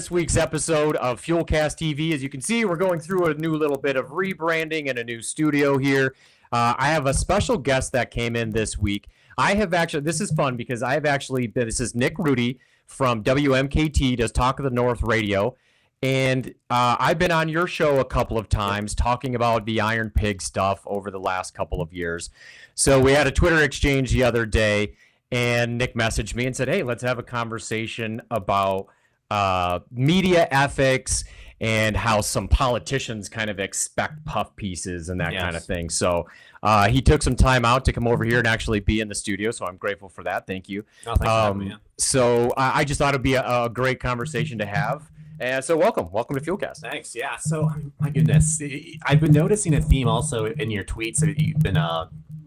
this week's episode of Fuelcast TV. As you can see, we're going through a new little bit of rebranding and a new studio here. I have a special guest that came in this week. This is fun because this is Nick Rudy from WMKT, does Talk of the North Radio. And I've been on your show a couple of times talking about the Iron Pig stuff over the last couple of years. So we had a Twitter exchange the other day, and Nick messaged me and said, hey, let's have a conversation about media ethics and how some politicians kind of expect puff pieces and that kind of thing. So he took some time out to come over here and actually be in the studio. So I'm grateful for that. Thank you. Oh, thanks for having me. So I just thought it'd be a great conversation to have. And so welcome to Fuelcast. Thanks. Yeah. So my goodness, I've been noticing a theme also in your tweets. You've been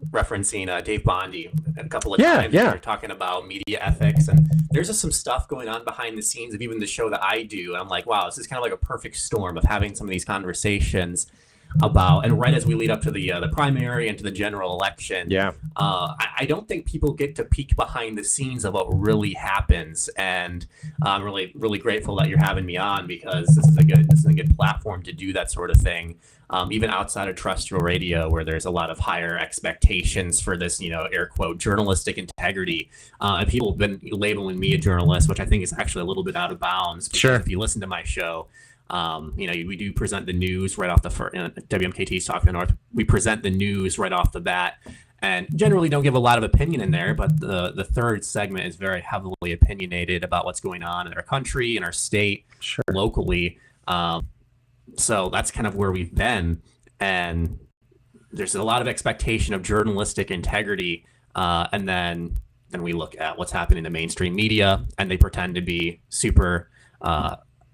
referencing Dave Bondi a couple of times. You're talking about media ethics, and there's just some stuff going on behind the scenes of even the show that I do. And I'm like, wow, this is kind of like a perfect storm of having some of these conversations about, and right as we lead up to the primary and to the general election, I don't think people get to peek behind the scenes of what really happens. And I'm really grateful that you're having me on, because this is a good platform to do that sort of thing. Even outside of terrestrial radio, where there's a lot of higher expectations for this, air quote, journalistic integrity. And people have been labeling me a journalist, which I think is actually a little bit out of bounds. Because if you listen to my show, we do present the news right off the WMKT-Talk of the North. We present the news right off the bat, and generally don't give a lot of opinion in there. But the third segment is very heavily opinionated about what's going on in our country, in our state, locally. So that's kind of where we've been, and there's a lot of expectation of journalistic integrity, and then we look at what's happening in the mainstream media, and they pretend to be super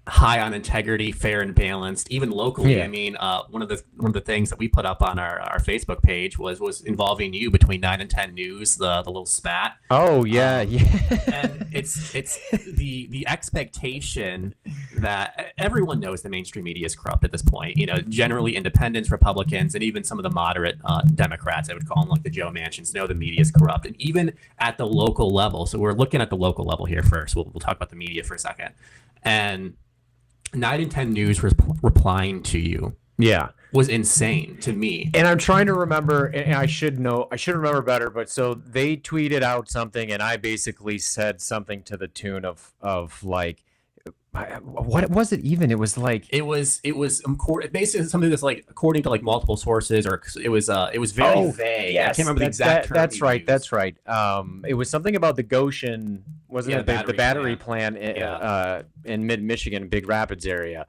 high on integrity, fair and balanced, even locally. I mean, one of the things that we put up on our Facebook page was involving you between 9 and 10 News, the little spat. Oh yeah, And it's the expectation that everyone knows the mainstream media is corrupt at this point. Generally independents, Republicans, and even some of the moderate Democrats, I would call them, like the Joe Manchins, know the media is corrupt, and even at the local level. So we're looking at the local level here first. We'll talk about the media for a second, and 9 and 10 News was replying to you. Was insane to me. And I'm trying to remember, and I should remember better, but so they tweeted out something, and I basically said something to the tune of like, what was it even? It was like it was basically something that's like according to like multiple sources, or it was very vague. Yes, I can't remember the exact term. That's right. It was something about the Goshen, wasn't it? The battery plant in mid-Michigan, Big Rapids area.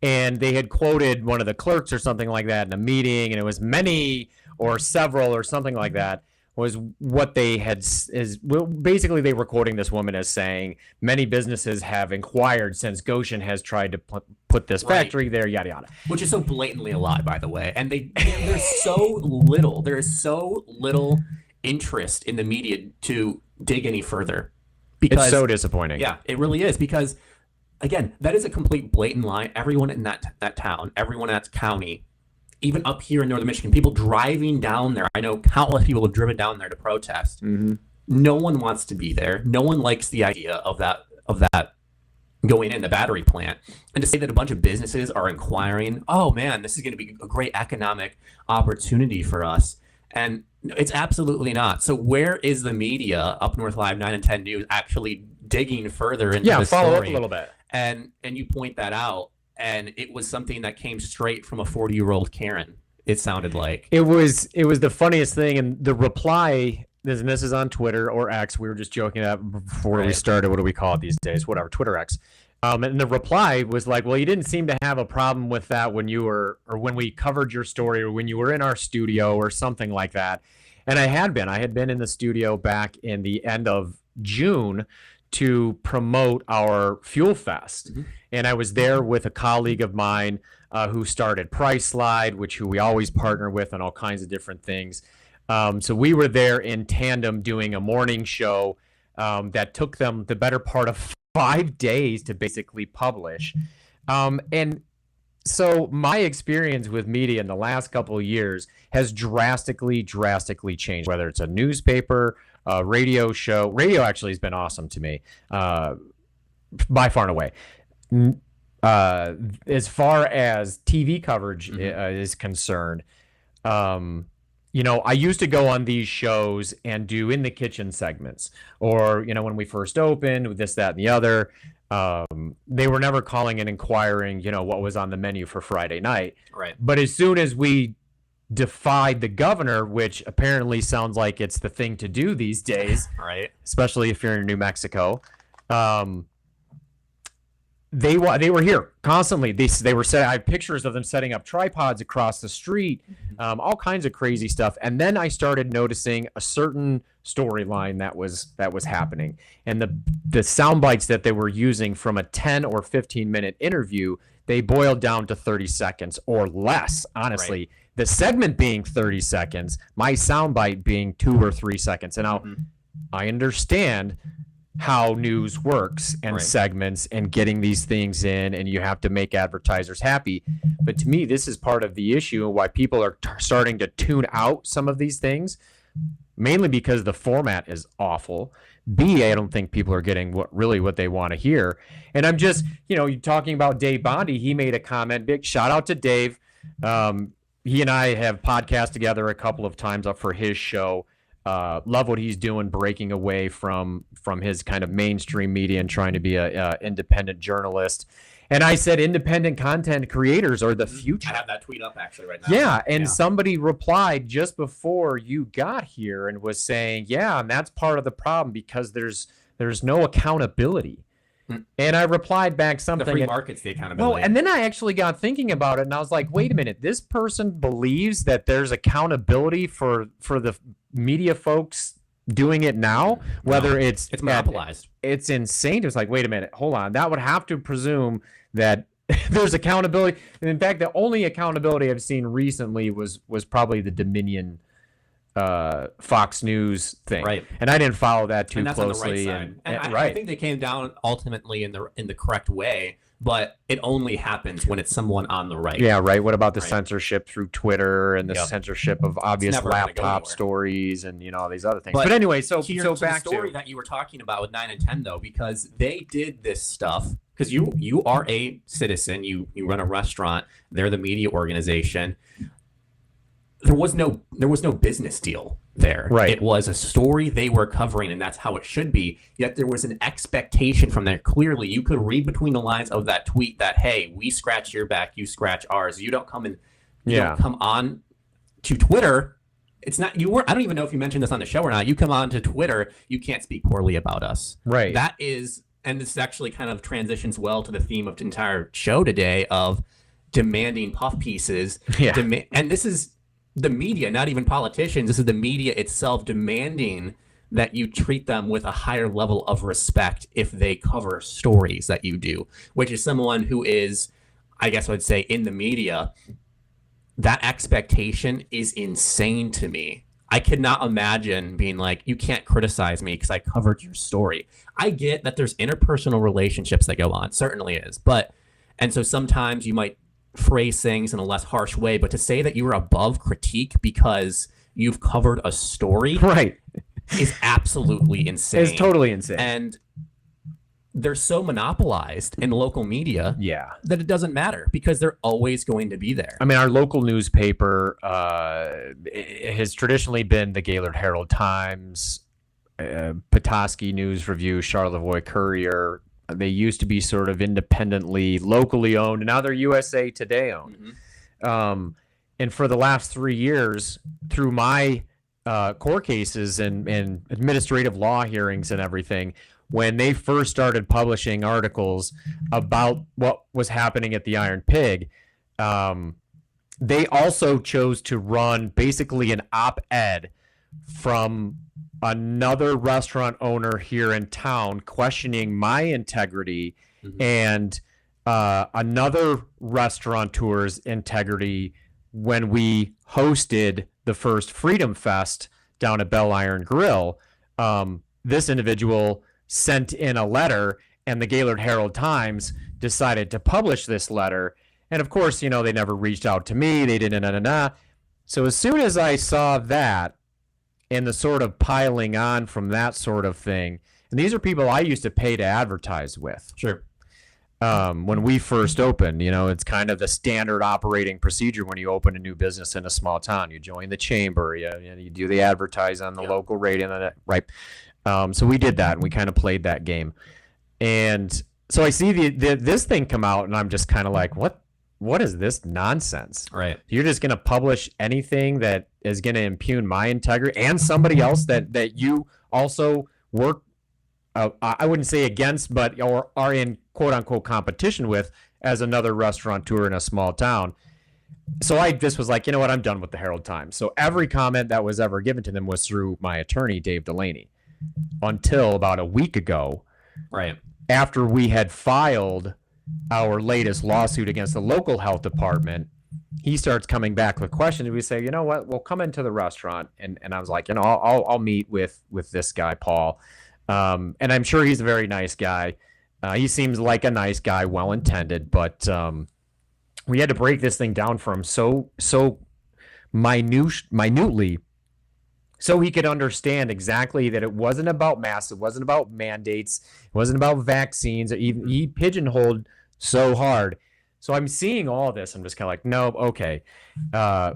And they had quoted one of the clerks or something like that in a meeting, and it was many or several or something like that was what they had basically they were quoting this woman as saying many businesses have inquired since Goshen has tried to put this factory there, yada yada, which is so blatantly a lie, by the way. And there is so little interest in the media to dig any further, because it's so disappointing. Yeah, it really is, because again, that is a complete blatant lie. Everyone in that town, everyone in that county, even up here in northern Michigan, people driving down there. I know countless people have driven down there to protest. Mm-hmm. No one wants to be there. No one likes the idea of that going in the battery plant. And to say that a bunch of businesses are inquiring, oh man, this is going to be a great economic opportunity for us. And it's absolutely not. So where is the media, Up North Live, 9 and 10 News, actually digging further into the story? Follow up a little bit. And you point that out. And it was something that came straight from a 40-year-old Karen. It sounded like it was the funniest thing, and the reply. This is on Twitter or X. We were just joking about before we started. What do we call it these days? Whatever, Twitter X. And the reply was like, "Well, you didn't seem to have a problem with that when you were, or when we covered your story, or when you were in our studio, or something like that." And I had been in the studio back in the end of June to promote our Fuel Fest. Mm-hmm. And I was there with a colleague of mine who started Price Slide, who we always partner with on all kinds of different things. So we were there in tandem doing a morning show that took them the better part of 5 days to basically publish. And so my experience with media in the last couple of years has drastically changed, whether it's a newspaper, a radio show. Radio actually has been awesome to me, by far and away. as far as TV coverage is concerned, I used to go on these shows and do in the kitchen segments, or when we first opened, with this, that, and the other. They were never calling and inquiring, what was on the menu for Friday night. Right. But as soon as we defied the governor, which apparently sounds like it's the thing to do these days, right? Especially if you're in New Mexico. They were here constantly. They were I have pictures of them setting up tripods across the street, all kinds of crazy stuff. And then I started noticing a certain storyline that was happening, and the sound bites that they were using from a 10 or 15-minute interview, they boiled down to 30 seconds or less. Honestly, right. The segment being 30 seconds, my sound bite being 2 or 3 seconds. And now I understand how news works and segments and getting these things in, and you have to make advertisers happy. But to me, this is part of the issue and why people are starting to tune out some of these things, mainly because the format is awful. B, I don't think people are getting what they want to hear. And I'm just, you're talking about Dave Bondi. He made a comment. Big shout out to Dave. He and I have podcast together a couple of times up for his show. Love what he's doing, breaking away from his kind of mainstream media and trying to be a independent journalist. And I said, independent content creators are the future. I have that tweet up actually right now. Yeah, and somebody replied just before you got here and was saying, yeah, and that's part of the problem because there's no accountability. And I replied back something. The free market's the accountability. Well, and then I actually got thinking about it, and I was like, wait a minute, this person believes that there's accountability for the media folks doing it now, whether it's monopolized. It's insane. It's like, wait a minute, hold on. That would have to presume that there's accountability. And in fact, the only accountability I've seen recently was probably the Dominion Fox News thing, right? And I didn't follow that too that's closely. On the right side. I think they came down ultimately in the correct way, but it only happens when it's someone on the right. Yeah, right. What about the censorship through Twitter and the censorship of obvious laptop stories and all these other things? But anyway, so back to the story that you were talking about with 9 and 10 though, because they did this stuff because you are a citizen, you run a restaurant, they're the media organization. There was no business deal there. Right. It was a story they were covering, and that's how it should be. Yet there was an expectation from there. Clearly, you could read between the lines of that tweet that, hey, we scratch your back, you scratch ours. You don't come don't come on to Twitter. It's not you weren't. I don't even know if you mentioned this on the show or not. You come on to Twitter, you can't speak poorly about us. Right. That is, and this actually kind of transitions well to the theme of the entire show today of demanding puff pieces. Yeah. And this is the media, not even politicians. This is the media itself demanding that you treat them with a higher level of respect if they cover stories that you do, which is someone who is, I guess I would say, in the media. That expectation is insane to me. I could not imagine being like, you can't criticize me because I covered your story. I get that there's interpersonal relationships that go on, certainly is. And so sometimes you might phrase things in a less harsh way, but to say that you were above critique because you've covered a story is absolutely insane. It's totally insane. And they're so monopolized in local media that it doesn't matter because they're always going to be there. I mean, our local newspaper has traditionally been the Gaylord Herald-Times, Petoskey News Review, Charlevoix Courier. They used to be sort of independently, locally owned, and now they're USA Today owned. And for the last 3 years, through my court cases and administrative law hearings and everything, when they first started publishing articles about what was happening at the Iron Pig, they also chose to run basically an op-ed from another restaurant owner here in town questioning my integrity and another restaurateur's integrity when we hosted the first Freedom Fest down at Bell Iron Grill. This individual sent in a letter, and the Gaylord Herald-Times decided to publish this letter. And of course, they never reached out to me. They didn't. So as soon as I saw that, and the sort of piling on from that sort of thing. And these are people I used to pay to advertise with. Sure. when we first opened. It's kind of the standard operating procedure when you open a new business in a small town. You join the chamber, you do the advertise on the local radio, right? So we did that, and we kind of played that game. And so I see this thing come out, and I'm just kind of like, what is this nonsense? Right. You're just going to publish anything that is going to impugn my integrity and somebody else that you also work, I wouldn't say against, but or are in quote unquote competition with as another restaurateur in a small town. So I just was like, you know what? I'm done with the Herald Times. So every comment that was ever given to them was through my attorney, Dave Delaney, until about a week ago. Right. After we had filed our latest lawsuit against the local health department, he starts coming back with questions. We say, you know what? We'll come into the restaurant, and I was like, I'll meet with this guy, Paul, and I'm sure he's a very nice guy. He seems like a nice guy, well intended, but we had to break this thing down from so minutely, so he could understand exactly that it wasn't about masks, it wasn't about mandates, it wasn't about vaccines. He pigeonholed so hard. So I'm seeing all this. I'm just kind of like, nope, okay.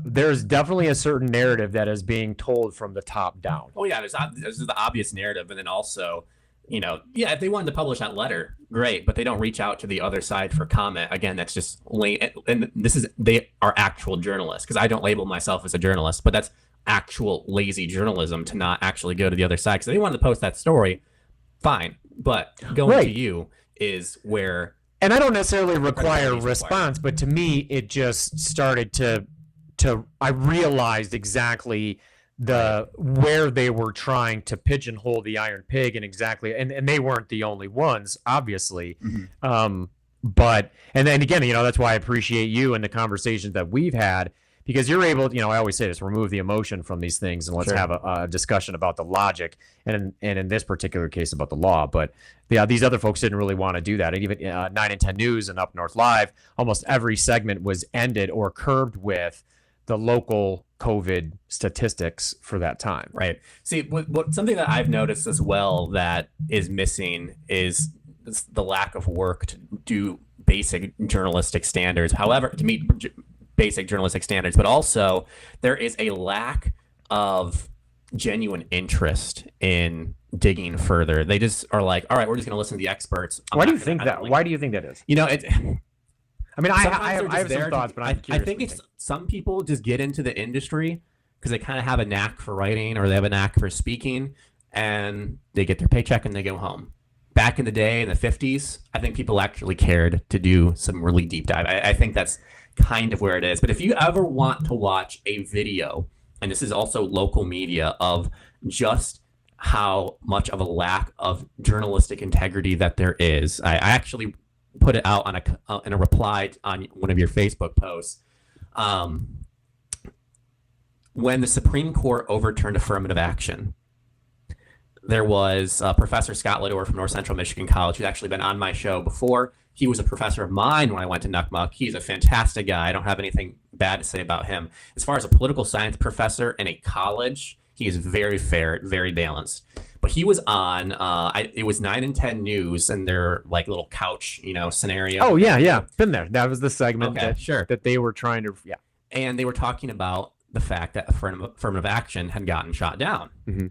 There's definitely a certain narrative that is being told from the top down. Oh yeah, there's the obvious narrative, and then also, if they wanted to publish that letter, great, but they don't reach out to the other side for comment. Again, that's just late. And they are actual journalists, because I don't label myself as a journalist, but that's actual lazy journalism to not actually go to the other side. Because if they wanted to post that story, fine, but going to you is where. And I don't necessarily require a response, but to me, it just started to I realized exactly where they were trying to pigeonhole the Iron Pig, and they weren't the only ones, obviously. Mm-hmm. But then again, that's why I appreciate you and the conversations that we've had, because you're able to, I always say this, remove the emotion from these things, and let's have a discussion about the logic, and in this particular case about the law. But these other folks didn't really want to do that. And even 9 and 10 News and Up North Live, almost every segment was ended or curbed with the local COVID statistics for that time. Right. See, what something that I've noticed as well that is missing is the lack of work to do basic journalistic standards. However, to meet basic journalistic standards, but also there is a lack of genuine interest in digging further. They just are like, all right, we're just going to listen to the experts. Why do you think that is? I mean, I have some thoughts, but I'm curious. I think it's some people just get into the industry because they kind of have a knack for writing, or they have a knack for speaking, and they get their paycheck and they go home. Back in the day, in the 50s, I think people actually cared to do some really deep dive. I think that's kind of where it is. But if you ever want to watch a video, and this is also local media, of just how much of a lack of journalistic integrity that there is, I actually put it out on in a reply on one of your Facebook posts. When the Supreme Court overturned affirmative action, there was Professor Scott Lidor from North Central Michigan College, who's actually been on my show before. He was a professor of mine when I went to Nuckmuck. He's a fantastic guy. I don't have anything bad to say about him. As far as a political science professor in a college, he is very fair, very balanced. But he was on, it was 9 and 10 News, and their like little couch, scenario. Oh, yeah. Been there. That was the segment that they were trying to, And they were talking about the fact that affirmative action had gotten shot down. Mm-hmm.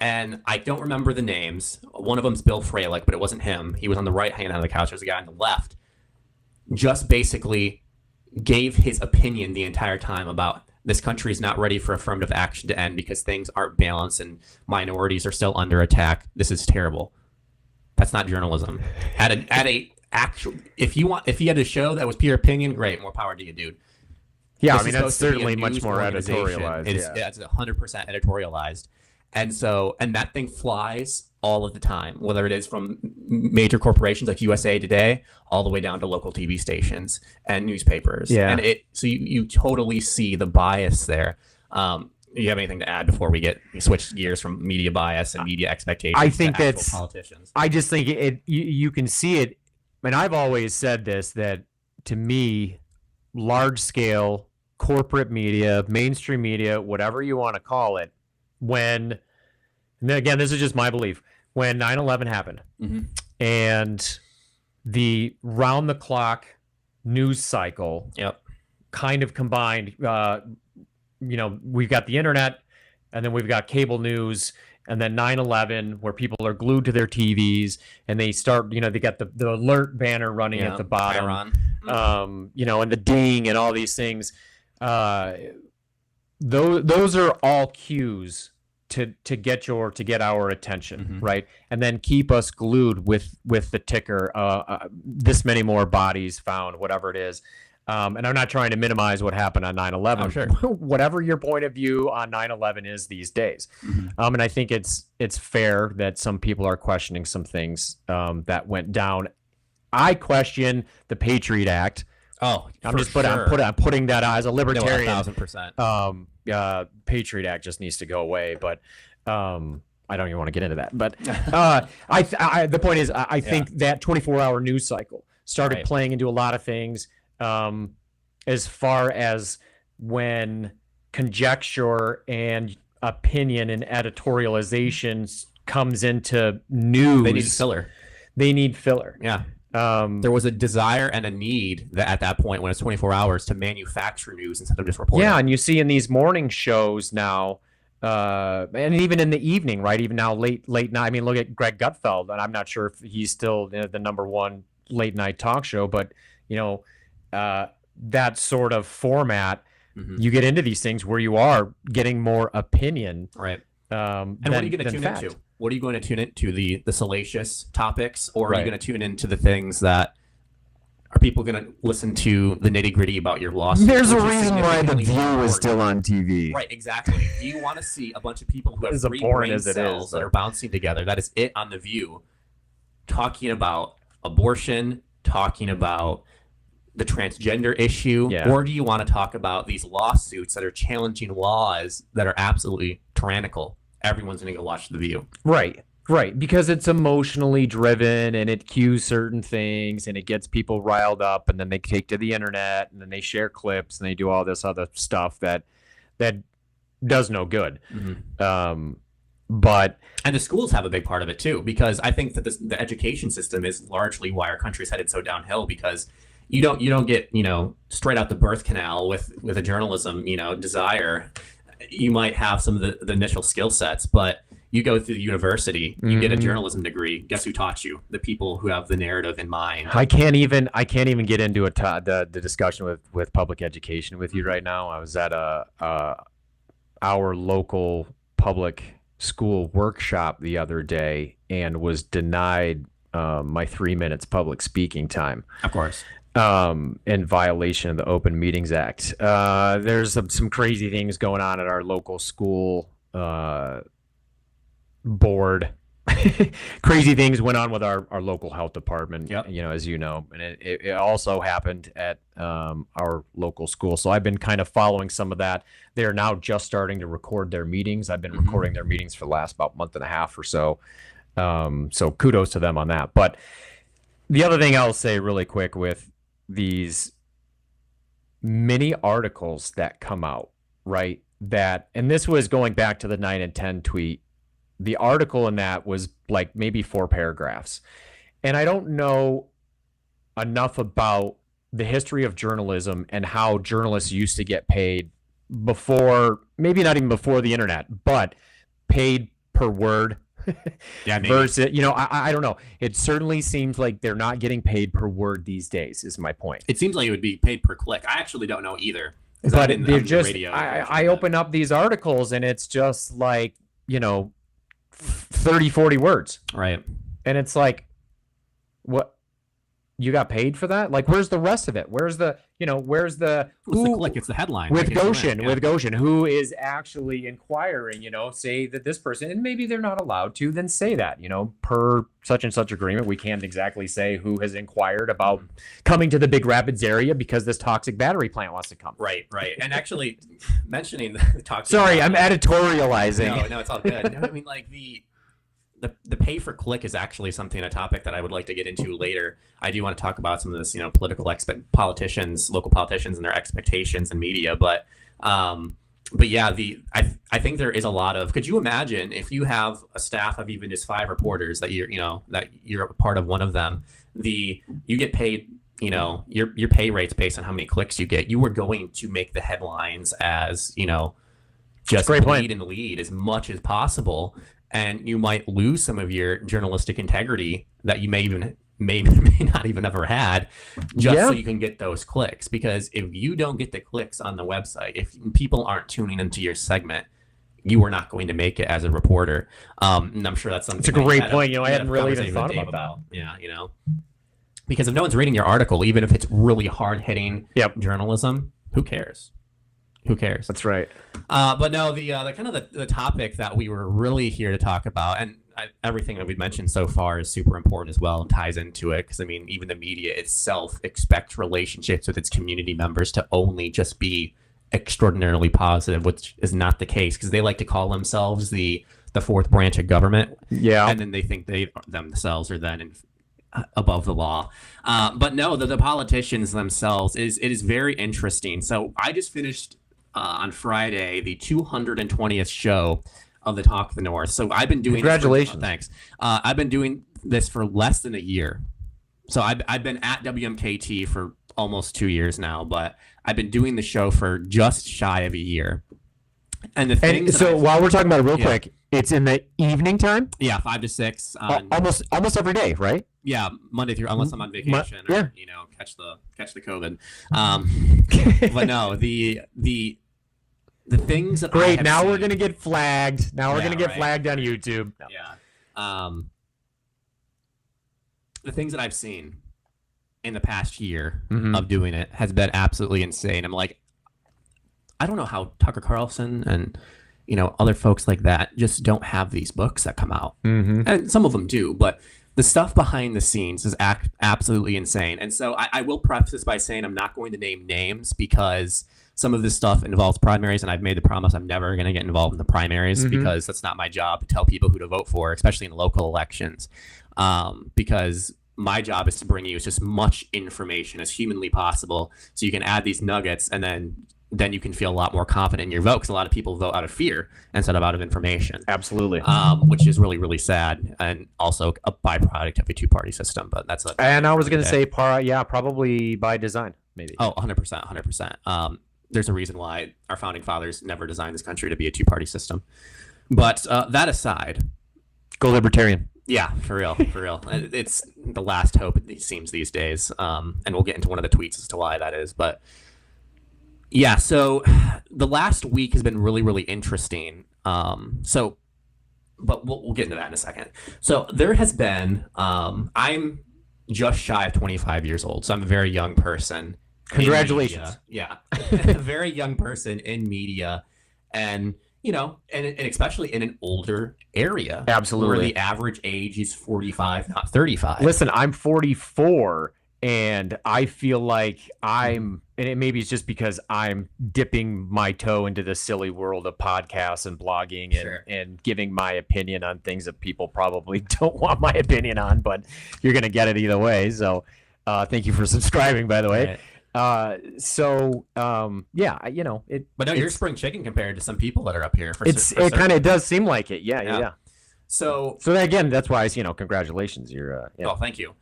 And I don't remember the names. One of them's Bill Fralick, but it wasn't him. He was on the right hand of the couch. There's a guy on the left. Just basically gave his opinion the entire time about this country is not ready for affirmative action to end because things aren't balanced and minorities are still under attack. This is terrible. That's not journalism. If you had a show that was pure opinion, great, more power to you, dude. Yeah, I mean, that's certainly much more editorialized. It's 100% editorialized. And that thing flies all of the time, whether it is from major corporations like USA Today all the way down to local TV stations and newspapers. Yeah. And so you totally see the bias there. You have anything to add before we switch gears from media bias and media expectations? I think to actual politicians. I just think you can see it. And I've always said this, that to me, large scale corporate media, mainstream media, whatever you want to call it, and again, this is just my belief, when 9/11 happened, mm-hmm. and the round the clock news cycle. Yep. Kind of combined. We've got the internet, and then we've got cable news, and then 9/11, where people are glued to their TVs, and they start, they got the alert banner running at the bottom, and the ding and all these things. Those are all cues to get our attention, right? And then keep us glued with the ticker, this many more bodies found, whatever it is. And I'm not trying to minimize what happened on 9/11. Oh, sure. Whatever your point of view on 9/11 is these days. And I think it's fair that some people are questioning some things that went down. I question the Patriot Act. Oh, I'm putting that as a libertarian. No, 1,000%. Patriot Act just needs to go away. But I don't even want to get into that. But the point is, I think that 24-hour news cycle started playing into a lot of things. As far as when conjecture and opinion and editorialization comes into news, they need filler. Yeah. There was a desire and a need that at that point, when it's 24 hours, to manufacture news instead of just reporting. Yeah, and you see in these morning shows now, and even in the evening, right? Even now, late night. I mean, look at Greg Gutfeld, and I'm not sure if he's still the number one late night talk show, but that sort of format, you get into these things where you are getting more opinion, right? And what are you going to tune into? What are you going to tune into? The salacious topics, or are you going to tune into the things that are people going to listen to the nitty gritty about your lawsuit? There's a reason why The View is still on TV. Right, exactly. Do you want to see a bunch of people who have three brain cells that are bouncing together? That is it on The View, talking about abortion, talking about the transgender issue, or do you want to talk about these lawsuits that are challenging laws that are absolutely tyrannical? Everyone's going to go watch The View. Right, because it's emotionally driven, and it cues certain things, and it gets people riled up, and then they take to the internet, and then they share clips, and they do all this other stuff that does no good. But and the schools have a big part of it too, because I think that the education system is largely why our country's headed so downhill, because you don't get straight out the birth canal with a journalism desire. You might have some of the initial skill sets, but you go through the university, you get a journalism degree. Guess who taught you? The people who have the narrative in mind. I can't even get into the discussion with public education with you right now. I was at our local public school workshop the other day and was denied my 3 minutes public speaking time. Of course. In violation of the Open Meetings Act. There's some crazy things going on at our local school board. Crazy things went on with our local health department, as you know, and it also happened at our local school. So I've been kind of following some of that. They're now just starting to record their meetings. I've been recording their meetings for the last about month and a half or so. So kudos to them on that. But the other thing I'll say really quick with these mini articles that come out, right? And this was going back to the 9 and 10 tweet. The article in that was like maybe 4 paragraphs. And I don't know enough about the history of journalism and how journalists used to get paid before, maybe not even before the internet, but paid per word. Versus, I don't know. It certainly seems like they're not getting paid per word these days, is my point. It seems like it would be paid per click. I actually don't know either. But they're just, I open up these articles and it's just like, 30, 40 words. Right. And it's like, what? You got paid for that? Like, where's the rest of it? Where's the click? It's the headline. With Goshen, who is actually inquiring, say that this person, and maybe they're not allowed to, then say that, per such and such agreement, we can't exactly say who has inquired about coming to the Big Rapids area because this toxic battery plant wants to come. Right. And actually, mentioning the toxic. Sorry, I'm editorializing. No, it's all good. No, I mean, like the pay for click is actually a topic that I would like to get into later. I do want to talk about some of this, local politicians and their expectations in media. But but yeah, I think there is a lot of. Could you imagine if you have a staff of even just 5 reporters that you're a part of one of them, you get paid, your pay rates based on how many clicks you get. You are going to make the headlines as just bleed and lead as much as possible, and you might lose some of your journalistic integrity that you may not even ever had, just so you can get those clicks. Because if you don't get the clicks on the website, if people aren't tuning into your segment, you are not going to make it as a reporter. And I'm sure that's something. It's a great point. I hadn't really even thought about that. Yeah, because if no one's reading your article, even if it's really hard hitting journalism, who cares? Who cares? That's right. But no, the kind of the topic that we were really here to talk about, and everything that we've mentioned so far is super important as well, and ties into it. Because even the media itself expects relationships with its community members to only just be extraordinarily positive, which is not the case, because they like to call themselves the fourth branch of government. Yeah, and then they think they themselves are then above the law. But no, the politicians themselves it is very interesting. So I just finished on Friday the 220th show of the Talk of the North. So I've been doing congratulations. Thanks. I've been doing this for less than a year. So I've been at WMKT for almost 2 years now, but I've been doing the show for just shy of a year. And while we're talking about it real quick, it's in the evening time? Yeah, 5 to 6. Almost every day, right? Yeah, Monday through, unless I'm on vacation or catch the COVID. But no, the things that great. Now we're gonna get flagged. Now we're gonna get flagged on YouTube. No. Yeah. The things that I've seen in the past year of doing it has been absolutely insane. I'm like, I don't know how Tucker Carlson and other folks like that just don't have these books that come out, and some of them do, but the stuff behind the scenes is absolutely insane. And so I will preface this by saying I'm not going to name names, because some of this stuff involves primaries, and I've made the promise I'm never going to get involved in the primaries, because that's not my job to tell people who to vote for, especially in local elections, because my job is to bring you as much information as humanly possible so you can add these nuggets, and then you can feel a lot more confident in your vote, because a lot of people vote out of fear instead of out of information. Absolutely. Which is really, really sad, and also a byproduct of a two-party system. But that's a. And I was going to say, probably by design, maybe. Oh, 100%, 100%. There's a reason why our founding fathers never designed this country to be a two-party system. But that aside, go libertarian. Yeah, for real. It's the last hope, it seems, these days. And we'll get into one of the tweets as to why that is, but. Yeah, so the last week has been really, really interesting. But we'll get into that in a second. So there has been, I'm just shy of 25 years old, so I'm a very young person. Congratulations. Yeah, a very young person in media, and and especially in an older area. Absolutely. Where the average age is 45, not 35. Listen, I'm 44. And I feel like and maybe it's just because I'm dipping my toe into the silly world of podcasts and blogging and giving my opinion on things that people probably don't want my opinion on, but you're going to get it either way. So thank you for subscribing, by the way. Right. But no, you're spring chicken compared to some people that are up here. It kind of does seem like it. Yeah. So again, that's why congratulations. You're. Oh, thank you.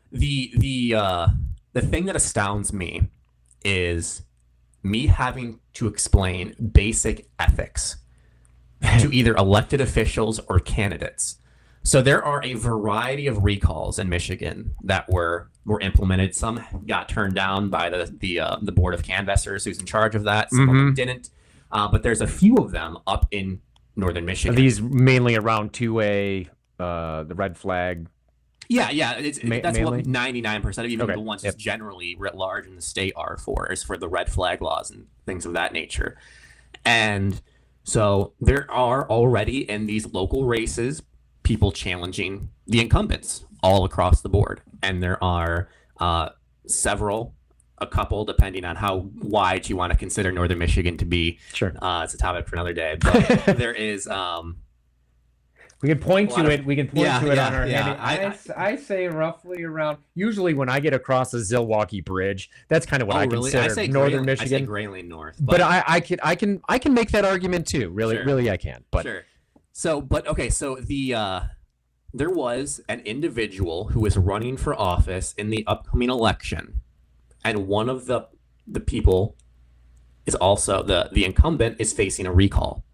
The thing that astounds me is me having to explain basic ethics to either elected officials or candidates. So there are a variety of recalls in Michigan that were implemented. Some got turned down by the board of canvassers who's in charge of that. Some of them didn't. But there's a few of them up in northern Michigan. Are these mainly around 2A, the red flag? Yeah. That's mainly? what 99% of even the ones just generally writ large in the state are for, is for the red flag laws and things of that nature. And so there are already in these local races people challenging the incumbents all across the board. And there are a couple, depending on how wide you want to consider northern Michigan to be. Sure. It's a topic for another day. But there is... We can point to it. We can point to it on our handy. I say roughly around. Usually, when I get across the Zilwaukee Bridge, that's kind of what I consider northern Michigan. I say Grayling North, but I can make that argument too. Really, I can. But sure. So there was an individual who was running for office in the upcoming election, and one of the people is also the incumbent is facing a recall.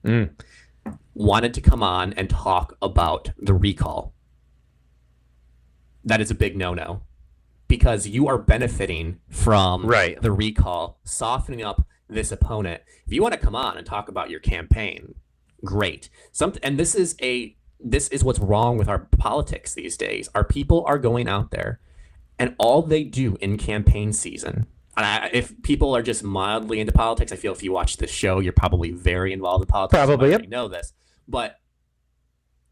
Wanted to come on and talk about the recall. That is a big no-no, because you are benefiting from the recall, softening up this opponent. If you want to come on and talk about your campaign, great. And this is what's wrong with our politics these days. Our people are going out there, and all they do in campaign season. If people are just mildly into politics, I feel if you watch this show, you're probably very involved in politics. Probably, you know this. But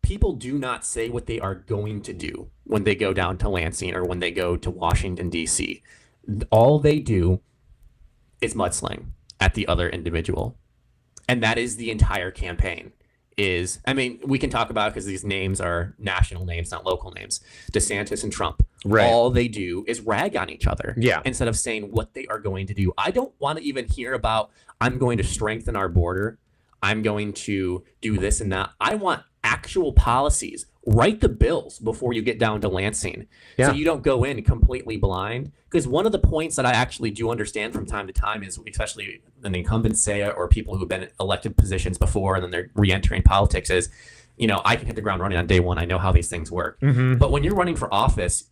people do not say what they are going to do when they go down to Lansing or when they go to Washington, D.C. All they do is mudsling at the other individual. And that is the entire campaign. We can talk about it because these names are national names, not local names. DeSantis and Trump. Right. All they do is rag on each other. Yeah. Instead of saying what they are going to do. I don't want to even hear about, I'm going to strengthen our border. I'm going to do this and that. I want actual policies. Write the bills before you get down to Lansing. Yeah. So you don't go in completely blind. Because one of the points that I actually do understand from time to time is, especially an incumbent say or people who've been elected positions before and then they're re-entering politics, is, I can hit the ground running on day one. I know how these things work. Mm-hmm. But when you're running for office,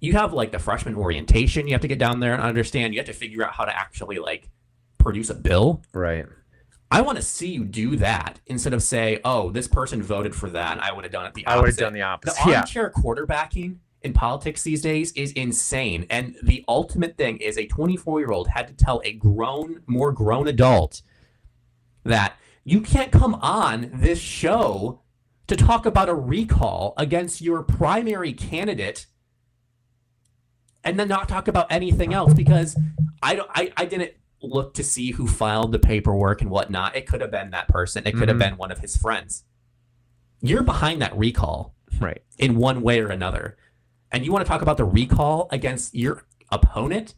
you have like the freshman orientation. You have to get down there and understand. You have to figure out how to actually produce a bill. Right. I want to see you do that instead of say, oh, this person voted for that. And I would have done it the opposite. I would have done the opposite. The armchair quarterbacking in politics these days is insane. And the ultimate thing is a 24-year-old had to tell a more grown adult that you can't come on this show to talk about a recall against your primary candidate and then not talk about anything else, because I didn't look to see who filed the paperwork and whatnot. It could have been that person. It could have been one of his friends. You're behind that recall, right? In one way or another. And you want to talk about the recall against your opponent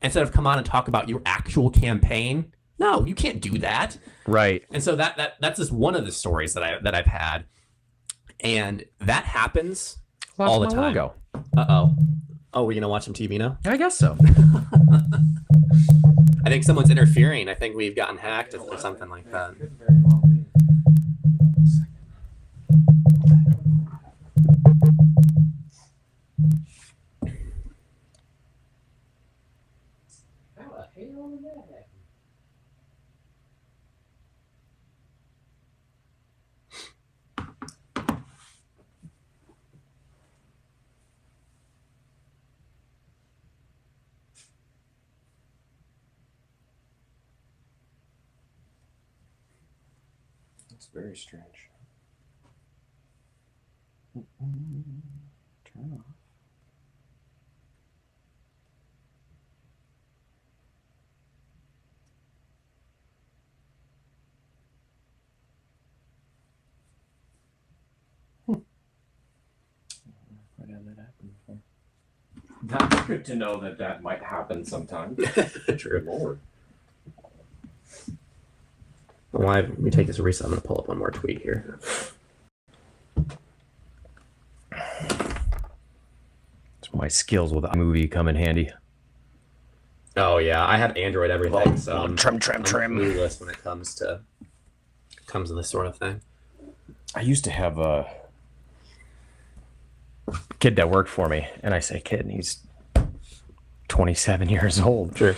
instead of come on and talk about your actual campaign? No, you can't do that. Right. And so that's just one of the stories that I've had. And that happens all the time. Uh-oh. Oh, we're going to watch some TV now? I guess so. I think someone's interfering. I think we've gotten hacked or something like that. It's very strange. Turn off. I've never had that happen before. That's good to know that might happen sometime. True. Lord. Let me take this reset. I'm going to pull up one more tweet here. My skills with a movie come in handy. Oh yeah, I have Android everything, so I'm trim. clueless when it comes to this sort of thing. I used to have a kid that worked for me, and I say kid, and he's 27 years old. Sure.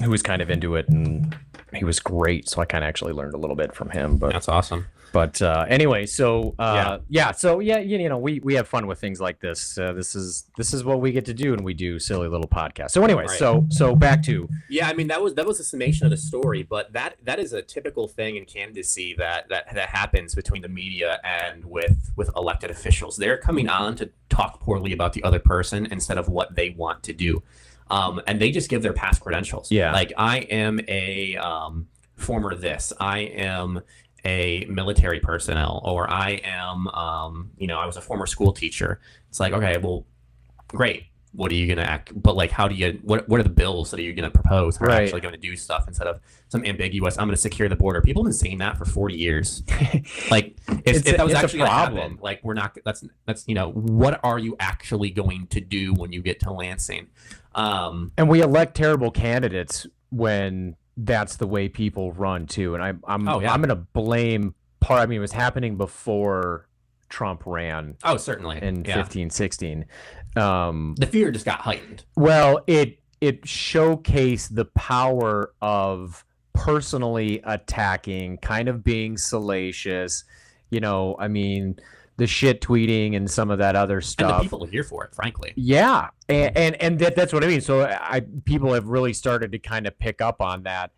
Who was kind of into it, and he was great, so I kind of actually learned a little bit from him. But that's awesome. But anyway, so we have fun with things like this. This is what we get to do, and we do silly little podcasts. So anyway, right. so back to that was a summation of the story, but that is a typical thing in candidacy that happens between the media and with elected officials. They're coming on to talk poorly about the other person instead of what they want to do. And they just give their past credentials. Yeah. Like, I am a former this. I am a military personnel, or I am, I was a former school teacher. It's like, okay, well, great. What are you going to act? But like, how do you, what are the bills that are you going to propose? How are you actually going to do stuff instead of some ambiguous, I'm going to secure the border. People have been saying that for 40 years. Like if that was actually a problem, like we're not, that's, what are you actually going to do when you get to Lansing? And we elect terrible candidates when that's the way people run too. And I'm going to blame it was happening before Trump ran. Oh, certainly. In 15, 16. The fear just got heightened. Well, it showcased the power of personally attacking, kind of being salacious, the shit tweeting and some of that other stuff. And the people are here for it, frankly. Yeah. And that's what I mean. So people have really started to kind of pick up on that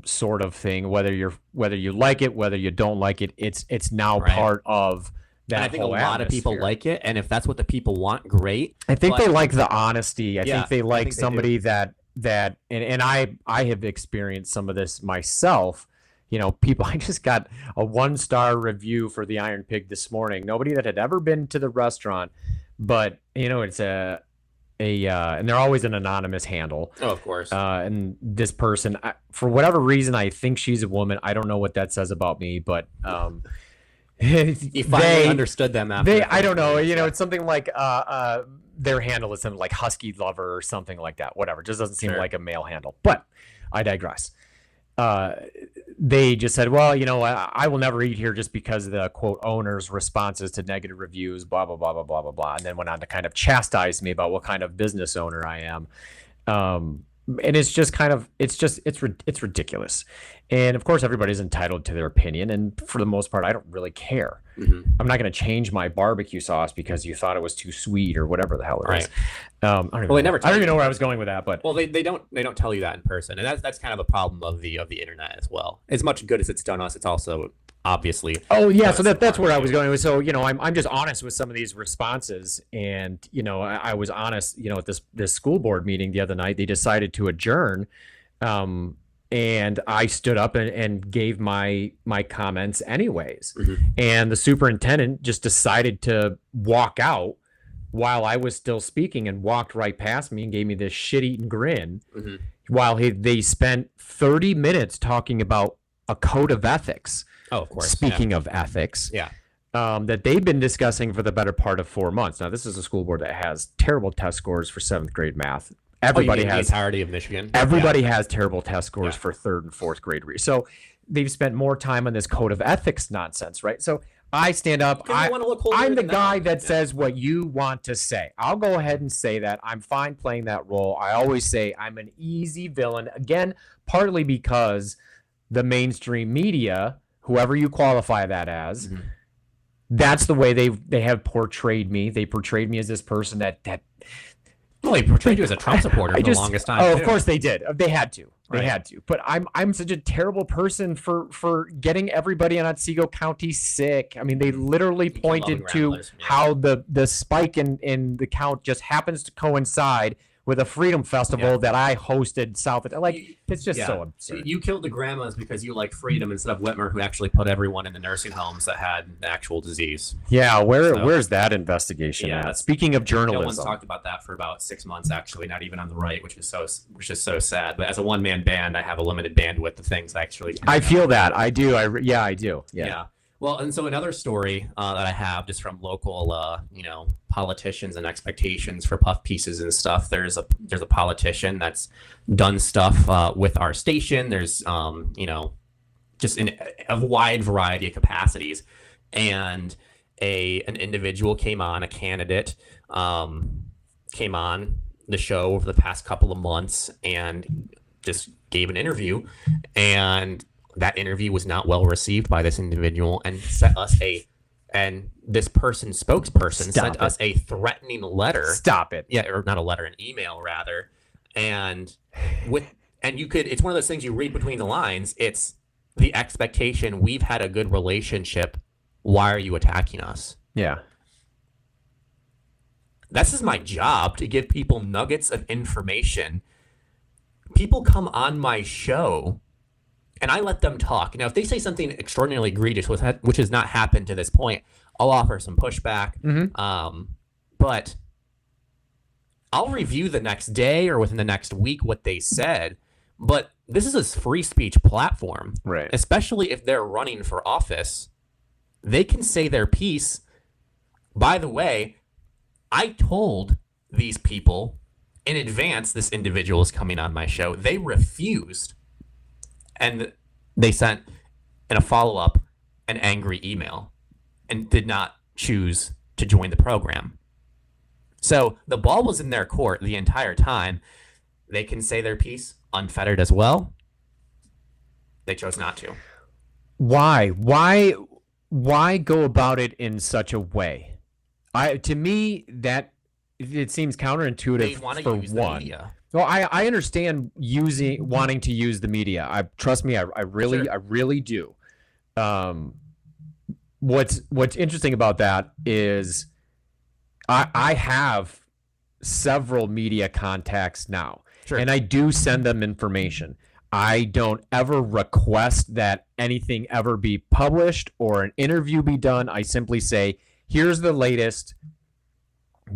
sort of thing, whether you like it, whether you don't like it, it's now part of that. And I think a lot of people like it, and if that's what the people want, great. I think they like the honesty. I think they like somebody that and I have experienced some of this myself. People, I just got a 1-star review for the Iron Pig this morning. Nobody that had ever been to the restaurant, but it's and they're always an anonymous handle. Oh, of course. And this person, for whatever reason, I think she's a woman. I don't know what that says about me, but you finally understood them after. I don't know. It's something like their handle is something like Husky Lover or something like that. Whatever. It just doesn't seem like a male handle. But I digress. They just said, well, I will never eat here just because of the quote owner's responses to negative reviews, blah, blah, blah, blah, blah, blah, blah. And then went on to kind of chastise me about what kind of business owner I am. And it's just kind of, it's ridiculous. And of course, everybody's entitled to their opinion. And for the most part, I don't really care. Mm-hmm. I'm not going to change my barbecue sauce because you thought it was too sweet or whatever the hell it is. I don't even know where I was going with that, but they don't tell you that in person. And that's kind of a problem of the internet as well. As much good as it's done us, it's also obviously. Oh yeah. So that's where I was going with. So, I'm just honest with some of these responses. And, I was honest, at this school board meeting the other night, they decided to adjourn. And I stood up and gave my comments anyways. Mm-hmm. And the superintendent just decided to walk out while I was still speaking and walked right past me and gave me this shit-eating grin. Mm-hmm. While they spent 30 minutes talking about a code of ethics. Oh, of course. Speaking of ethics. Yeah. That they've been discussing for the better part of 4 months. Now, this is a school board that has terrible test scores for 7th grade math. Everybody has the entirety of Michigan. Everybody has terrible test scores for 3rd and 4th grade. So they've spent more time on this code of ethics nonsense, right? So I stand up. I'm the guy that says what you want to say. I'll go ahead and say that. I'm fine playing that role. I always say I'm an easy villain. Again, partly because the mainstream media, whoever you qualify that as, mm-hmm. that's the way they have portrayed me. They portrayed me as this person that. Well, they portrayed you as a Trump supporter for the longest time. Oh, of course they did. They had to. They had to. But I'm such a terrible person for getting everybody in Otsego County sick. I mean, they literally pointed to how the spike in the count just happens to coincide with a freedom festival that I hosted south of. It's just so absurd. You killed the grandmas because you like freedom instead of Whitmer, who actually put everyone in the nursing homes that had the actual disease. Yeah, where's that investigation at? Speaking of journalism, no one's talked about that for about 6 months, actually, not even on the right, which is so sad. But as a one-man band, I have a limited bandwidth of things actually. I feel that. I do. I do. Yeah. Well, and so another story that I have just from local, politicians and expectations for puff pieces and stuff. There's a politician that's done stuff with our station. There's, just in a wide variety of capacities. And an individual came on, a candidate came on the show over the past couple of months and just gave an interview, and that interview was not well received by this individual and sent us this person's spokesperson sent us a threatening letter. Stop it. Yeah, or not a letter, an email rather. And it's one of those things you read between the lines. It's the expectation, we've had a good relationship. Why are you attacking us? Yeah. This is my job, to give people nuggets of information. People come on my show and I let them talk. Now, if they say something extraordinarily egregious, which has not happened to this point, I'll offer some pushback. But I'll review the next day or within the next week what they said. But this is a free speech platform, right? Especially if they're running for office, they can say their piece. By the way, I told these people in advance this individual is coming on my show. They refused, and they sent in a follow-up an angry email and did not choose to join the program. So the ball was in their court the entire time. They can say their piece unfettered as well. They chose not to. Why go about it in such a way? To me, that it seems counterintuitive. They want to use the media. Well, I understand wanting to use the media. Trust me, I really do. What's interesting about that is I have several media contacts now, and I do send them information. I don't ever request that anything ever be published or an interview be done. I simply say, here's the latest.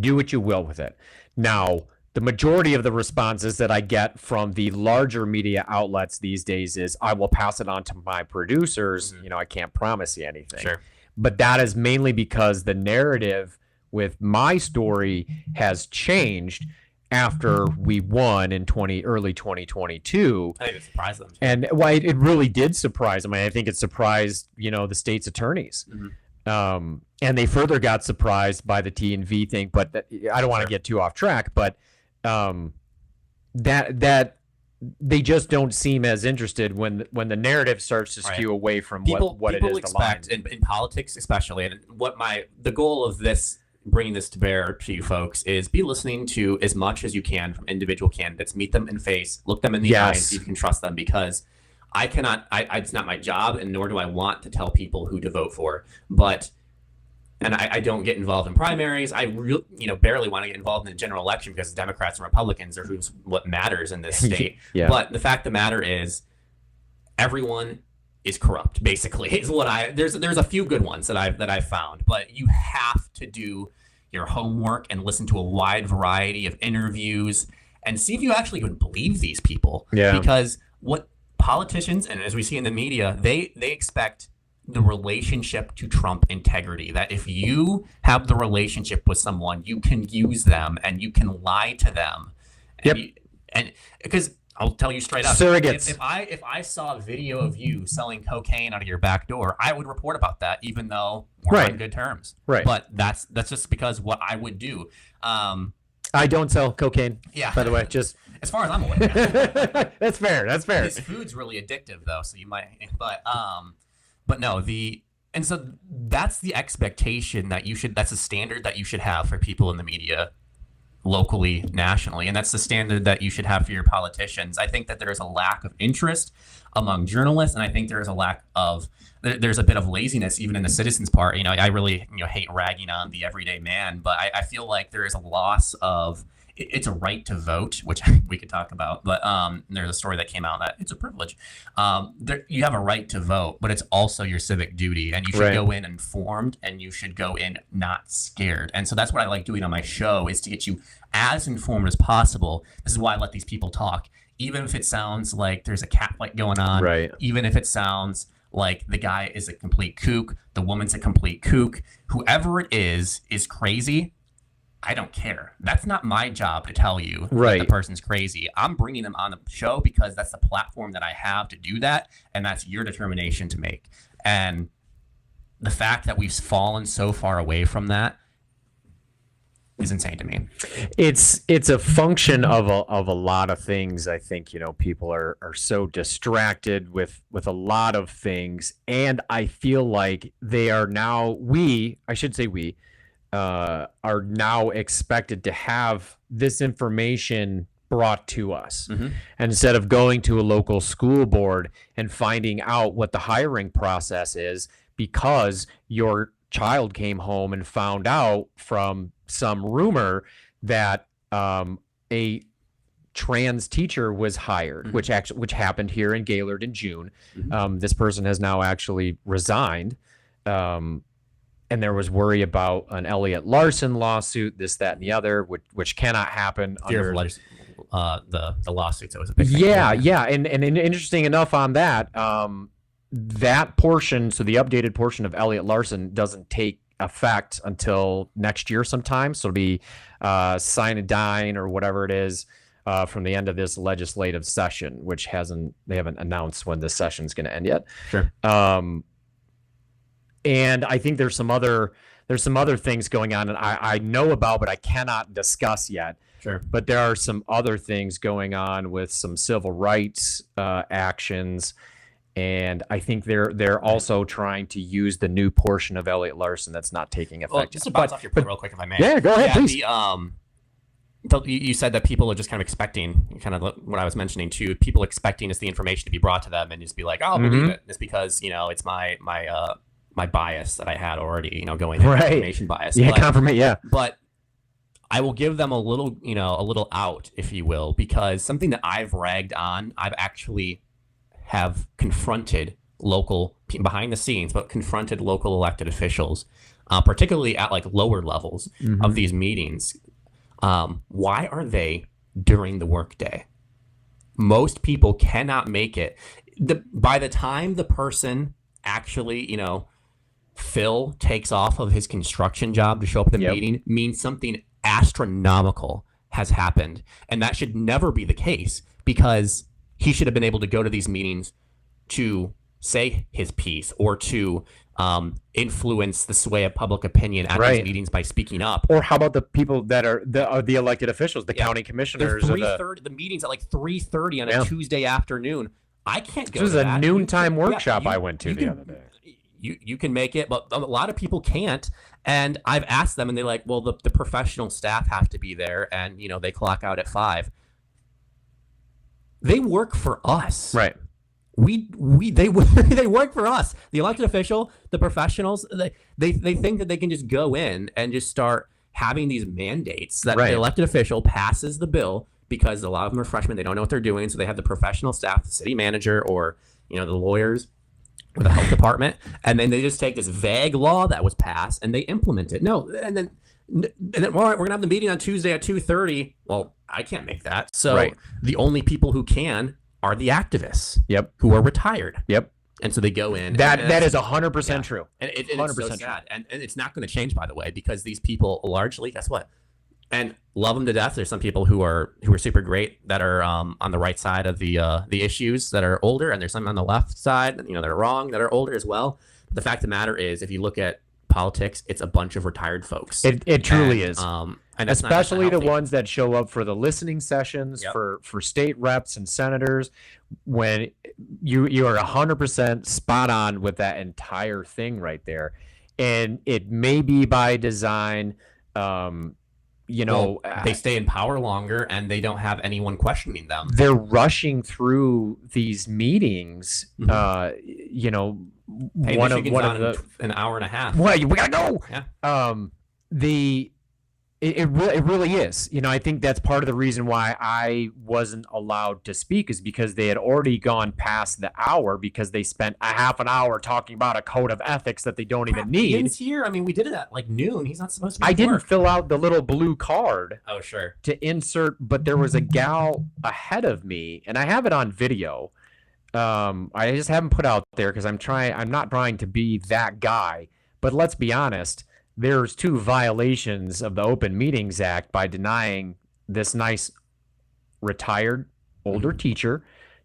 Do what you will with it. Now, the majority of the responses that I get from the larger media outlets these days is, I will pass it on to my producers. I can't promise you anything. Sure. But that is mainly because the narrative with my story has changed after we won in early 2022. I think it surprised them. And it really did surprise them. I think it surprised, the state's attorneys. And they further got surprised by the T&V thing, but I don't want to get too off track, but that they just don't seem as interested when the narrative starts to skew away from what it is. People expect in politics, especially, and the goal of bringing this to bear to you folks is be listening to as much as you can from individual candidates. Meet them in face, look them in the eye, and see if you can trust them, because it's not my job, and nor do I want to tell people who to vote for. And I don't get involved in primaries. I barely want to get involved in the general election, because Democrats and Republicans are what matters in this state. But the fact of the matter is, everyone is corrupt, basically, is what there's a few good ones that I've found, but you have to do your homework and listen to a wide variety of interviews and see if you actually even believe these people. Because what politicians, and as we see in the media, they expect the relationship to trump integrity, that if you have the relationship with someone, you can use them and you can lie to them. And because I'll tell you straight up, surrogates. If I saw a video of you selling cocaine out of your back door, I would report about that, even though we're on good terms. Right. But that's just because what I would do. I don't sell cocaine. Yeah. By the way, just as far as I'm aware. That's fair. This food's really addictive, though, so you might. But no, and so that's the expectation that that's a standard that you should have for people in the media, locally, nationally, and that's the standard that you should have for your politicians. I think that there's a lack of interest among journalists, and I think there's a bit of laziness even in the citizens' part. I really hate ragging on the everyday man, but I feel like there is a loss of. It's a right to vote, which we could talk about, but there's a story that came out that it's a privilege. You have a right to vote, but it's also your civic duty, and you should go in informed, and you should go in not scared. And so that's what I like doing on my show, is to get you as informed as possible. This is why I let these people talk, even if it sounds like there's a catfight going on, even if it sounds like the guy is a complete kook, the woman's a complete kook, whoever it is crazy. I don't care. That's not my job to tell you that the person's crazy. I'm bringing them on the show because that's the platform that I have to do that, and that's your determination to make. And the fact that we've fallen so far away from that is insane to me. It's a function of a lot of things. I think people are so distracted with a lot of things, and I feel like they are now are now expected to have this information brought to us. Instead of going to a local school board and finding out what the hiring process is because your child came home and found out from some rumor that a trans teacher was hired, which happened here in Gaylord in June. This person has now actually resigned. And there was worry about an Elliot Larson lawsuit, this, that, and the other, which cannot happen under the lawsuits. That was a big thing. Yeah. And interesting enough on that, that portion, so the updated portion of Elliot Larson doesn't take effect until next year sometime. So it'll be sign and dine or whatever it is from the end of this legislative session, which they haven't announced when this session's going to end yet. Sure. And I think there's some other things going on that I know about, but I cannot discuss yet. Sure. But there are some other things going on with some civil rights actions. And I think they're also trying to use the new portion of Elliot Larson that's not taking effect. Well, just to bounce off your point real quick, if I may. Yeah, go ahead, please. You said that people are just kind of expecting, kind of what I was mentioning too, people expecting the information to be brought to them and just be like, oh, I'll believe it. It's because, it's my bias that I had already, going in, confirmation bias. Yeah, confirmation, yeah. But I will give them a little out, if you will, because something that I've ragged on, I've actually have confronted local, behind the scenes, but confronted local elected officials, particularly at like lower levels of these meetings. Why are they during the workday? Most people cannot make it. By the time the person actually, Phil takes off of his construction job to show up at the meeting, means something astronomical has happened. And that should never be the case, because he should have been able to go to these meetings to say his piece or to influence the sway of public opinion at these meetings by speaking up. Or how about the people that are the elected officials, the county commissioners? The meetings at like 3:30 on a Tuesday afternoon. I can't go to that. This was a noontime workshop I went to the other day. You can make it, but a lot of people can't. And I've asked them, and they're like, well, the professional staff have to be there, and, they clock out at 5. They work for us. Right. They work for us. The elected official, the professionals, they think that they can just go in and just start having these mandates that the elected official passes the bill, because a lot of them are freshmen. They don't know what they're doing. So they have the professional staff, the city manager, or, the lawyers, or the health department. And then they just take this vague law that was passed and they implement it. No. And then all right, we're going to have the meeting on Tuesday at 2:30. Well, I can't make that. So the only people who can are the activists. Who are retired. And so they go in. That is 100% true. And it's so sad. And it's not going to change, by the way, because these people largely, guess what? And love them to death. There's some people who are super great that are on the right side of the issues that are older, and there's some on the left side, that are wrong, that are older as well. But the fact of the matter is, if you look at politics, it's a bunch of retired folks. It truly is. And especially the ones that show up for the listening sessions for state reps and senators, when you are 100% spot on with that entire thing right there. And it may be by design. They stay in power longer and they don't have anyone questioning them. They're rushing through these meetings. Hey, one of an hour and a half. Well, we gotta go. Yeah. It really is. I think that's part of the reason why I wasn't allowed to speak, is because they had already gone past the hour, because they spent a half an hour talking about a code of ethics that they don't even need. He's here. I mean, we did it at like noon. He's not supposed to be I didn't fill out the little blue card. Oh, sure. To insert, but there was a gal ahead of me, and I have it on video. I just haven't put out there because I'm not trying to be that guy. But let's be honest. There's 2 violations of the Open Meetings Act by denying this nice retired older teacher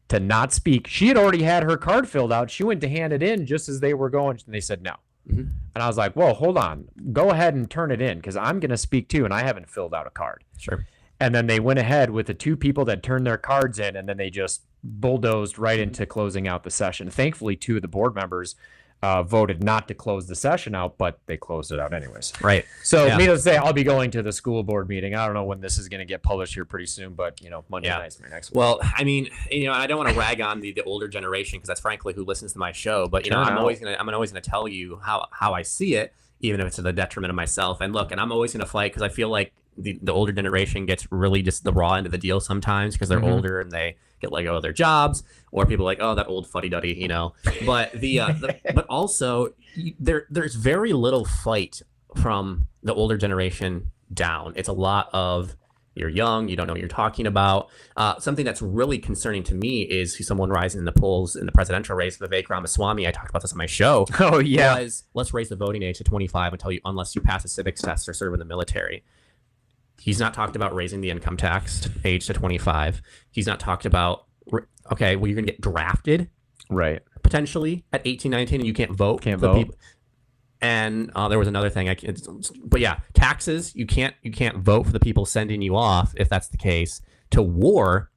to not speak. She had already had her card filled out. She went to hand it in just as they were going, and they said no. And I was like, whoa, hold on. Go ahead and turn it in, because I'm going to speak too, and I haven't filled out a card. Sure. And then they went ahead with the 2 people that turned their cards in, and then they just bulldozed right into closing out the session. Thankfully, 2 of the board members voted not to close the session out, but they closed it out anyways. Right. So needless to say, I'll be going to the school board meeting. I don't know when this is going to get published here pretty soon, but Monday night's my next week. Well, I mean, I don't want to rag on the older generation, because that's frankly who listens to my show. But I'm always gonna tell you how I see it, even if it's to the detriment of myself. And look, and I'm always gonna fight, because I feel like the older generation gets really just the raw end of the deal sometimes because they're older and they get let go of their jobs, or people are like, oh, that old fuddy-duddy, you know. But but also there's very little fight from the older generation down. It's a lot of, you're young, you don't know what you're talking about. Something that's really concerning to me is someone rising in the polls in the presidential race, Vivek Ramaswamy. I talked about this on my show. Oh, yeah. Was, let's raise the voting age to 25 unless you pass a civics test or serve in the military. He's not talked about raising the income tax age to 25. He's not talked about, okay, well, you're going to get drafted, right, potentially at 18, 19, and you can't vote. Can't vote. People. And there was another thing. But yeah, taxes. You can't vote for the people sending you off if that's the case. To war.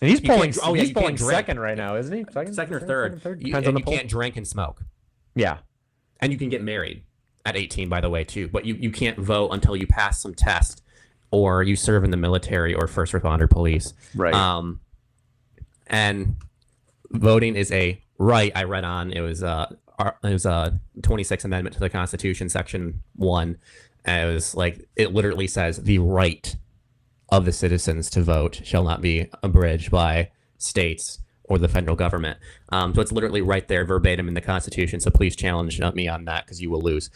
And he's polling. He's polling second right now, isn't he? Second or third. Depends on the poll. Can't drink and smoke. Yeah, and you can get married at 18, by the way, too. But you can't vote until you pass some test or you serve in the military or first responder police. Right. And voting is a right. I read on it was a 26th Amendment to the Constitution, Section 1. And it was like, it literally says the right of the citizens to vote shall not be abridged by states or the federal government. So it's literally right there verbatim in the Constitution. So please challenge me on that because you will lose.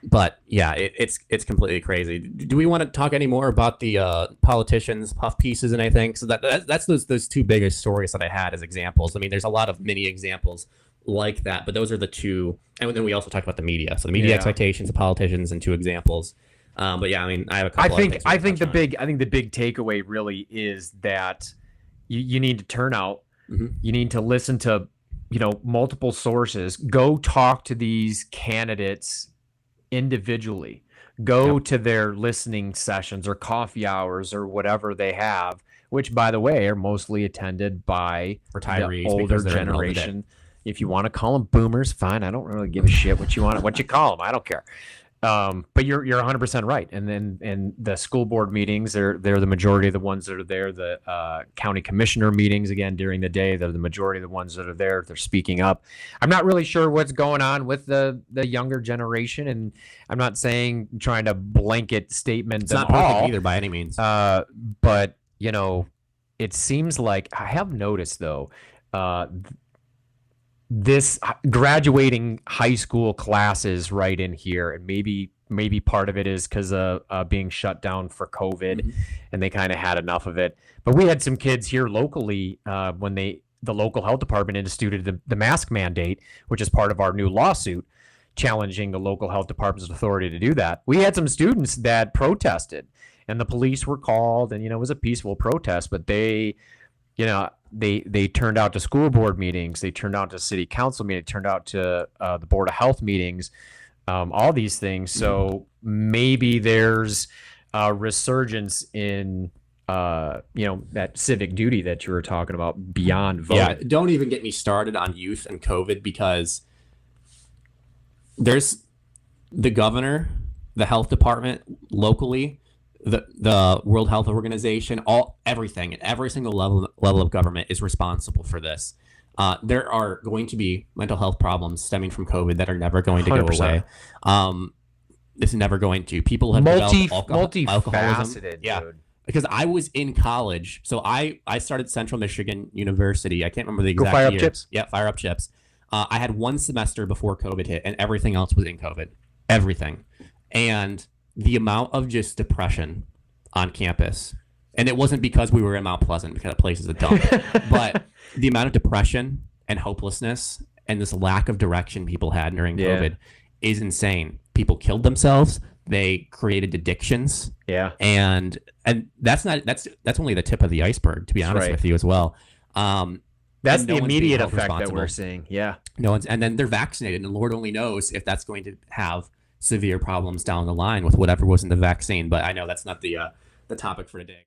But yeah, it's completely crazy. Do we want to talk any more about the politicians, puff pieces, and anything? So that's those two biggest stories that I had as examples. I mean, there's a lot of mini examples like that, but those are the two. And then we also talked about the media. So the media expectations of politicians and two examples. But yeah, I mean, I have a couple. I think the big takeaway really is that you need to turn out. Mm-hmm. You need to listen to, multiple sources. Go talk to these candidates individually. Go to their listening sessions or coffee hours or whatever they have, which, by the way, are mostly attended by retirees, the older generation. If you want to call them boomers, fine. I don't really give a shit what you call them. I don't care. But you're 100% right. And then the school board meetings, they're the majority of the ones that are there. The county commissioner meetings, again, during the day, they're the majority of the ones that are there. They're speaking up. I'm not really sure what's going on with the younger generation, and I'm not trying to blanket statement them all. It's not perfect either by any means. But it seems like I have noticed though. This graduating high school classes right in here, and maybe part of it is because of being shut down for COVID, and they kind of had enough of it. But we had some kids here locally when the local health department instituted the mask mandate, which is part of our new lawsuit challenging the local health department's authority to do that. We had some students that protested, and the police were called, and it was a peaceful protest, but they turned out to school board meetings, they turned out to city council meetings, turned out to the board of health meetings, all these things. So maybe there's a resurgence in that civic duty that you were talking about beyond voting. Yeah, don't even get me started on youth and COVID, because there's the governor, the health department locally, the World Health Organization, everything at every single level of government is responsible for this. There are going to be mental health problems stemming from COVID that are never going to 100%. Go away. It's never going to. People have developed alcoholism. Yeah, dude. Because I was in college, so I started Central Michigan University. I can't remember the exact year. Fire up chips. Yeah, fire up chips. I had one semester before COVID hit, and everything else was in COVID. Everything, and the amount of just depression on campus, and it wasn't because we were in Mount Pleasant, because that place is a dump, but the amount of depression and hopelessness and this lack of direction people had during COVID is insane. People killed themselves. They created addictions. Yeah. And that's only the tip of the iceberg, to be honest with you as well. That's the immediate effect that we're seeing. Yeah. And then they're vaccinated, and Lord only knows if that's going to have severe problems down the line with whatever was in the vaccine. But I know that's not the topic for today.